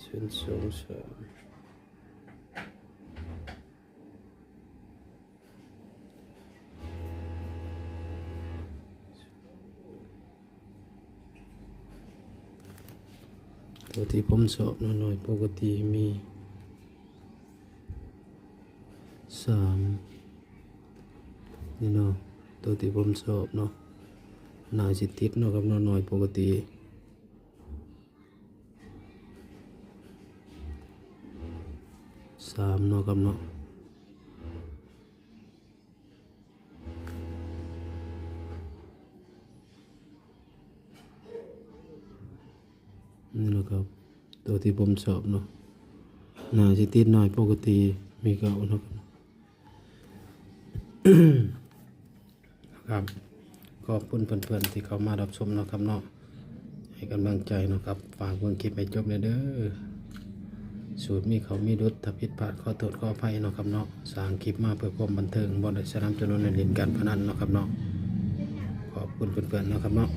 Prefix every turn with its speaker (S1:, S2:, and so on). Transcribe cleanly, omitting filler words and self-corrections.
S1: ส่วนสูงสามตัวที่ผมสอบหน่อยปกติมี3นี่เนาะตัวที่ผมสอบเนาะน่าสิติดเนาะครับหน่อยปกติ3เนาะครับเนาะนี่นะครับตัวที่ผมสอบเนาะน่าสิติดหน่อยปกติมีเก่าเนาะครับขอบคุณเพื่อนๆที่เข้ามารับชมเนาะครับเนาะให้กำลังใจเนาะครับฝากเบิ่งคลิปให้จบเลยเด้อสูตรมีเขามีดุษถ้าผิดพลาดขอโทษขออภัยเนาะครับเนาะสร้างคลิปมาเพื่อความบันเทิงบ่ได้สนับสนุนในเล่นการพนันเนาะครับเนาะขอบคุณเพื่อนๆเนาะครับเนาะ